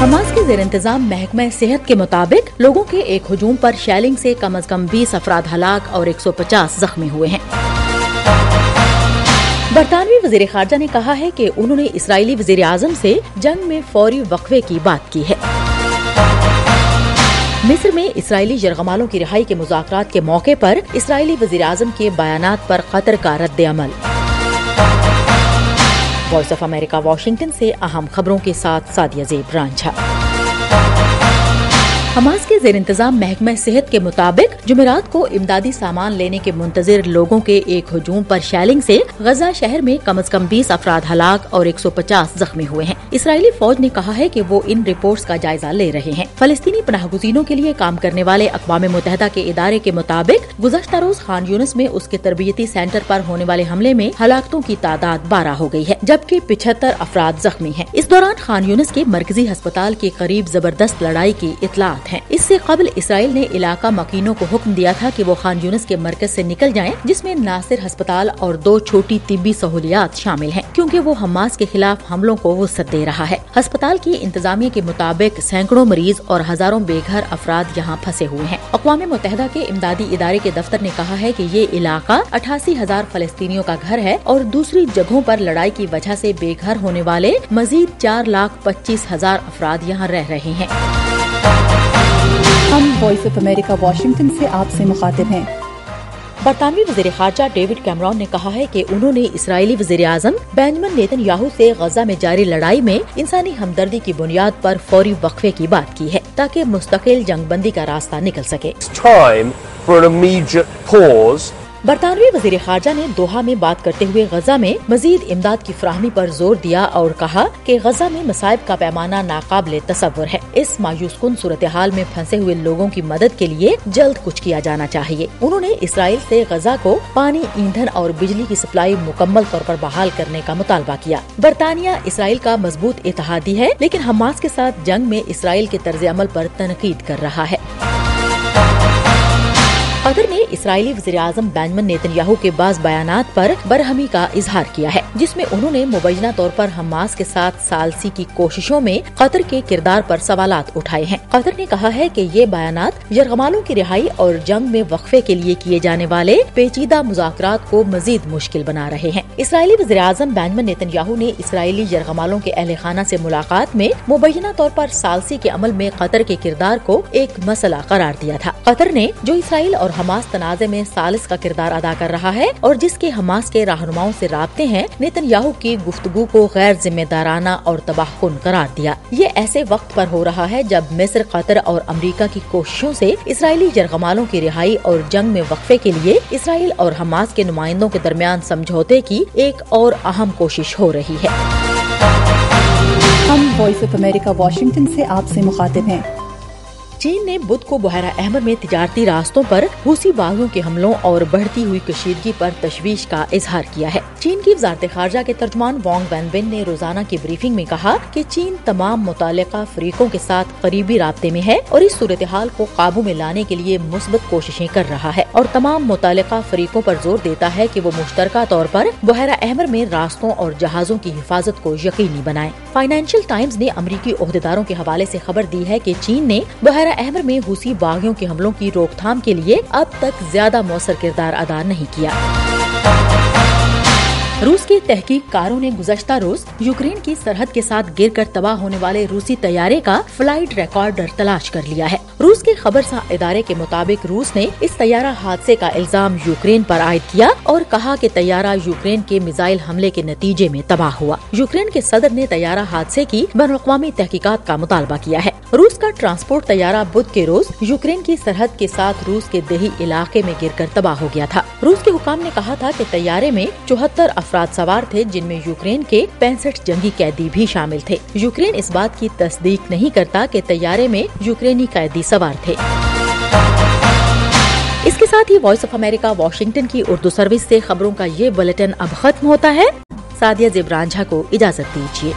Hamas کے زیر انتظام محکمہ صحت کے مطابق لوگوں کے ایک ہجوم پر شیلنگ سے کم از کم 20 افراد ہلاک اور 150 زخمی ہوئے ہیں۔ برطانوی وزیر خارجہ نے کہا ہے کہ انہوں نے اسرائیلی وزیر اعظم سے جنگ میں فوری وقفے کی بات کی ہے۔ مصر میں اسرائیلی یرغمالوں کی رہائی کے مذاکرات کے موقع پر اسرائیلی وزیر اعظم کے بیانات پر قطر کا رد عمل۔ وائس آف امریکہ واشنگٹن سے اہم خبروں کے ساتھ سعدیہ زیب رانجھا۔ حماس کے زیر انتظام محکمہ صحت کے مطابق جمعرات کو امدادی سامان لینے کے منتظر لوگوں کے ایک ہجوم پر شیلنگ سے غزہ شہر میں کم از کم 20 افراد ہلاک اور 150 زخمی ہوئے ہیں۔ اسرائیلی فوج نے کہا ہے کہ وہ ان رپورٹس کا جائزہ لے رہے ہیں۔ فلسطینی پناہ گزینوں کے لیے کام کرنے والے اقوام متحدہ کے ادارے کے مطابق گزشتہ روز خان یونس میں اس کے تربیتی سینٹر پر ہونے والے حملے میں ہلاکتوں کی تعداد 12 ہو گئی ہے، جبکہ 75 افراد زخمی ہیں۔ اس دوران خان یونس کے مرکزی ہسپتال کے قریب زبردست لڑائی کی اطلاعات ہیں۔ اس سے قبل اسرائیل نے علاقہ مکینوں کو حکم دیا تھا کہ وہ خان یونس کے مرکز سے نکل جائیں، جس میں ناصر ہسپتال اور 2 چھوٹی طبی سہولیات شامل ہیں، کیونکہ وہ حماس کے خلاف حملوں کو وسعت دے رہا ہے۔ ہسپتال کی انتظامیہ کے مطابق سینکڑوں مریض اور ہزاروں بے گھر افراد یہاں پھنسے ہوئے ہیں۔ اقوام متحدہ کے امدادی ادارے کے دفتر نے کہا ہے کہ یہ علاقہ 88,000 فلسطینیوں کا گھر ہے اور دوسری جگہوں پر لڑائی کی وجہ سے بے گھر ہونے والے مزید 4,25,000 افراد یہاں رہ رہے ہیں۔ ہم وائس آف امریکہ واشنگٹن سے آپ سے مخاطب ہیں۔ برطانوی وزیر خارجہ ڈیوڈ کیمرون نے کہا ہے کہ انہوں نے اسرائیلی وزیر اعظم بنجمن نیتن یاہو سے غزہ میں جاری لڑائی میں انسانی ہمدردی کی بنیاد پر فوری وقفے کی بات کی ہے تاکہ مستقل جنگ بندی کا راستہ نکل سکے۔ برطانوی وزیر خارجہ نے دوحہ میں بات کرتے ہوئے غزہ میں مزید امداد کی فراہمی پر زور دیا اور کہا کہ غزہ میں مصائب کا پیمانہ ناقابل تصور ہے۔ اس مایوس کن صورتحال میں پھنسے ہوئے لوگوں کی مدد کے لیے جلد کچھ کیا جانا چاہیے۔ انہوں نے اسرائیل سے غزہ کو پانی، ایندھن اور بجلی کی سپلائی مکمل طور پر بحال کرنے کا مطالبہ کیا۔ برطانیہ اسرائیل کا مضبوط اتحادی ہے، لیکن حماس کے ساتھ جنگ میں اسرائیل کے طرز عمل پر تنقید کر رہا ہے۔ قطر نے اسرائیلی وزیر اعظم بنجمن نیتن یاہو کے بعض بیانات پر برہمی کا اظہار کیا ہے، جس میں انہوں نے مبینہ طور پر حماس کے ساتھ ثالثی کی کوششوں میں قطر کے کردار پر سوالات اٹھائے ہیں۔ قطر نے کہا ہے کہ یہ بیانات یرغمالوں کی رہائی اور جنگ میں وقفے کے لیے کیے جانے والے پیچیدہ مذاکرات کو مزید مشکل بنا رہے ہیں۔ اسرائیلی وزیر اعظم بنجمن نیتن یاہو نے اسرائیلی یرغمالوں کے اہل خانہ سے ملاقات میں مبینہ طور پر ثالثی کے عمل میں قطر کے کردار کو ایک مسئلہ قرار دیا تھا۔ قطر نے جو اسرائیل اور حماس تنازع میں ثالث کا کردار ادا کر رہا ہے اور جس کے حماس کے رہنماؤں سے رابطے ہیں، نیتن یاہو کی گفتگو کو غیر ذمہ دارانہ اور تباہ کن قرار دیا۔ یہ ایسے وقت پر ہو رہا ہے جب مصر، قطر اور امریکہ کی کوششوں سے اسرائیلی یرغمالوں کی رہائی اور جنگ میں وقفے کے لیے اسرائیل اور حماس کے نمائندوں کے درمیان سمجھوتے کی ایک اور اہم کوشش ہو رہی ہے۔ ہم وائس آف امریکہ واشنگٹن سے آپ سے مخاطب ہیں۔ چین نے بدھ کو بحیرہ احمر میں تجارتی راستوں پر حوثی باغیوں کے حملوں اور بڑھتی ہوئی کشیدگی پر تشویش کا اظہار کیا ہے۔ چین کی وزارت خارجہ کے ترجمان وانگ وینبن نے روزانہ کی بریفنگ میں کہا کہ چین تمام متعلقہ فریقوں کے ساتھ قریبی رابطے میں ہے اور اس صورتحال کو قابو میں لانے کے لیے مثبت کوششیں کر رہا ہے اور تمام متعلقہ فریقوں پر زور دیتا ہے کہ وہ مشترکہ طور پر بحیرہ احمر میں راستوں اور جہازوں کی حفاظت کو یقینی بنائیں۔ فائنینشل ٹائمز نے امریکی عہدیداروں کے حوالے سے خبر دی ہے کہ چین نے بحیرہ احمر میں حوثی باغیوں کے حملوں کی روک تھام کے لیے اب تک زیادہ مؤثر کردار ادا نہیں کیا۔ روس کے تحقیق کاروں نے گزشتہ روز یوکرین کی سرحد کے ساتھ گر کر تباہ ہونے والے روسی طیارے کا فلائٹ ریکارڈر تلاش کر لیا ہے۔ روس کے خبرساں ادارے کے مطابق روس نے اس طیارہ حادثے کا الزام یوکرین پر عائد کیا اور کہا کہ طیارہ یوکرین کے میزائل حملے کے نتیجے میں تباہ ہوا۔ یوکرین کے صدر نے طیارہ حادثے کی بین الاقوامی تحقیقات کا مطالبہ کیا ہے۔ روس کا ٹرانسپورٹ طیارہ بدھ کے روز یوکرین کی سرحد کے ساتھ روس کے دیہی علاقے میں گر کر تباہ ہو گیا تھا۔ روس کے حکام نے کہا تھا کہ طیارے میں 74 افراد سوار تھے، جن میں یوکرین کے 65 جنگی قیدی بھی شامل تھے۔ یوکرین اس بات کی تصدیق نہیں کرتا کہ طیارے میں یوکرینی قیدی سوار تھے۔ اس کے ساتھ ہی وائس آف امریکہ واشنگٹن کی اردو سروس سے خبروں کا یہ بلیٹن اب ختم ہوتا ہے۔ سعدیہ زیب رانجھا کو اجازت دیجیے۔